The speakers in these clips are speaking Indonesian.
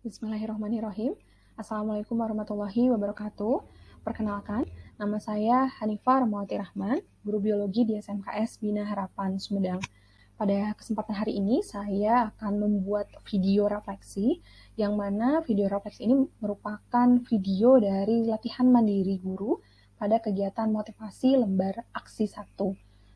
Bismillahirrahmanirrahim. Assalamualaikum warahmatullahi wabarakatuh. Perkenalkan, nama saya Hanifah Rahmawati Rahman, guru biologi di SMKS Bina Harapan, Sumedang. Pada kesempatan hari ini, saya akan membuat video refleksi, yang mana video refleksi ini merupakan video dari latihan mandiri guru pada kegiatan motivasi lembar aksi 1.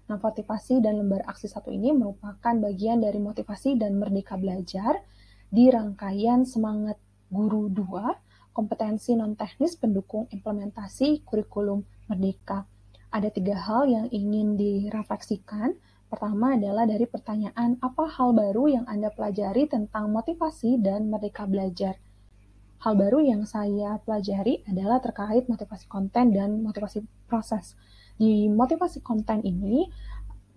Nah, motivasi dan lembar aksi 1 ini merupakan bagian dari motivasi dan merdeka belajar di rangkaian Semangat Guru 2, kompetensi non-teknis pendukung implementasi kurikulum merdeka. Ada 3 hal yang ingin direfleksikan. Pertama adalah dari pertanyaan, apa hal baru yang Anda pelajari tentang motivasi dan merdeka belajar? Hal baru yang saya pelajari adalah terkait motivasi konten dan motivasi proses. Di motivasi konten ini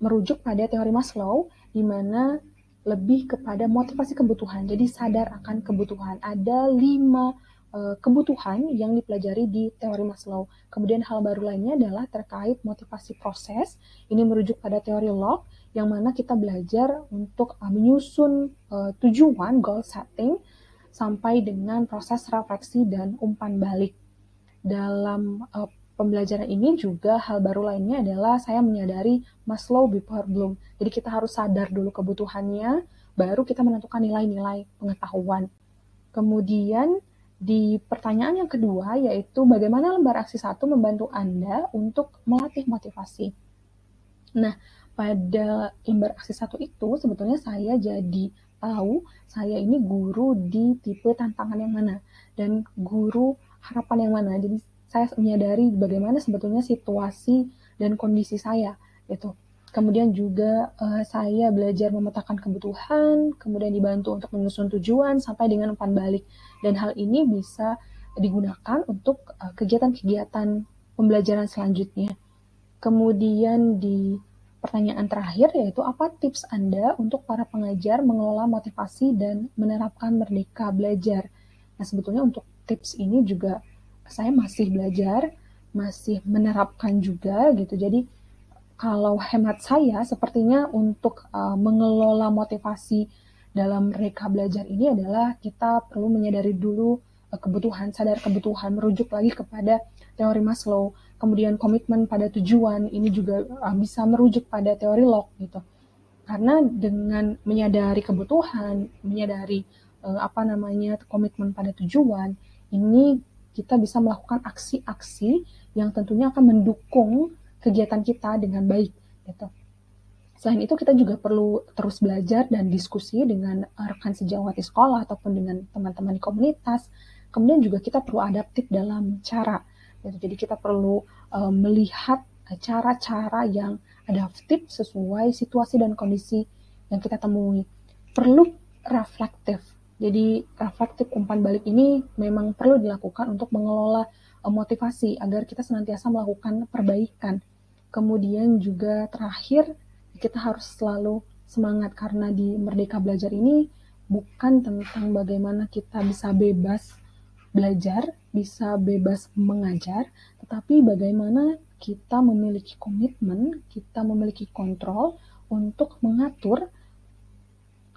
merujuk pada teori Maslow, di mana lebih kepada motivasi kebutuhan. Jadi sadar akan kebutuhan. Ada 5 kebutuhan yang dipelajari di teori Maslow. Kemudian hal baru lainnya adalah terkait motivasi proses. Ini merujuk pada teori Locke, yang mana kita belajar untuk menyusun tujuan, goal setting, sampai dengan proses refleksi dan umpan balik. Dalam pembelajaran ini juga hal baru lainnya adalah saya menyadari Maslow before Bloom. Jadi kita harus sadar dulu kebutuhannya, baru kita menentukan nilai-nilai pengetahuan. Kemudian di pertanyaan yang kedua, yaitu bagaimana lembar aksi 1 membantu Anda untuk melatih motivasi. Nah, pada lembar aksi 1 itu sebetulnya saya jadi tahu saya ini guru di tipe tantangan yang mana dan guru harapan yang mana. Jadi saya menyadari bagaimana sebetulnya situasi dan kondisi saya gitu. Kemudian juga saya belajar memetakan kebutuhan, kemudian dibantu untuk menyusun tujuan sampai dengan umpan balik. Dan hal ini bisa digunakan untuk kegiatan-kegiatan pembelajaran selanjutnya. Kemudian di pertanyaan terakhir, yaitu apa tips Anda untuk para pengajar mengelola motivasi dan menerapkan merdeka belajar? Nah, sebetulnya untuk tips ini juga saya masih belajar, masih menerapkan juga gitu. Jadi kalau hemat saya, sepertinya untuk mengelola motivasi dalam merdeka belajar ini adalah kita perlu menyadari dulu kebutuhan, sadar kebutuhan, merujuk lagi kepada teori Maslow. Kemudian komitmen pada tujuan, ini juga bisa merujuk pada teori Locke gitu. Karena dengan menyadari kebutuhan, menyadari komitmen pada tujuan, ini kita bisa melakukan aksi-aksi yang tentunya akan mendukung kegiatan kita dengan baik gitu. Selain itu kita juga perlu terus belajar dan diskusi dengan rekan sejawat di sekolah ataupun dengan teman-teman di komunitas. Kemudian juga kita perlu adaptif dalam cara gitu. Jadi kita perlu melihat cara-cara yang adaptif sesuai situasi dan kondisi yang kita temui. Perlu reflektif. Jadi reflektif umpan balik ini memang perlu dilakukan untuk mengelola motivasi agar kita senantiasa melakukan perbaikan. Kemudian juga terakhir, kita harus selalu semangat karena di Merdeka Belajar ini bukan tentang bagaimana kita bisa bebas belajar, bisa bebas mengajar, tetapi bagaimana kita memiliki komitmen, kita memiliki kontrol untuk mengatur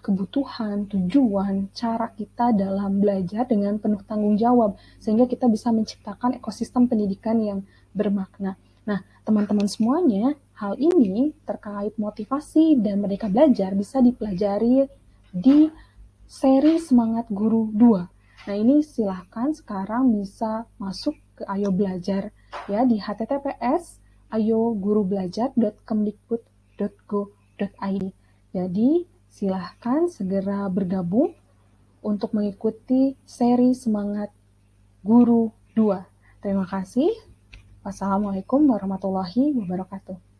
kebutuhan, tujuan, cara kita dalam belajar dengan penuh tanggung jawab, sehingga kita bisa menciptakan ekosistem pendidikan yang bermakna. Nah, teman-teman semuanya, hal ini terkait motivasi dan merdeka belajar bisa dipelajari di seri Semangat Guru 2. Nah, ini silahkan sekarang bisa masuk ke Ayo Belajar ya di https ayogurubelajar.kemdikbud.go.id. Jadi, silahkan segera bergabung untuk mengikuti seri Semangat Guru 2. Terima kasih. Wassalamualaikum warahmatullahi wabarakatuh.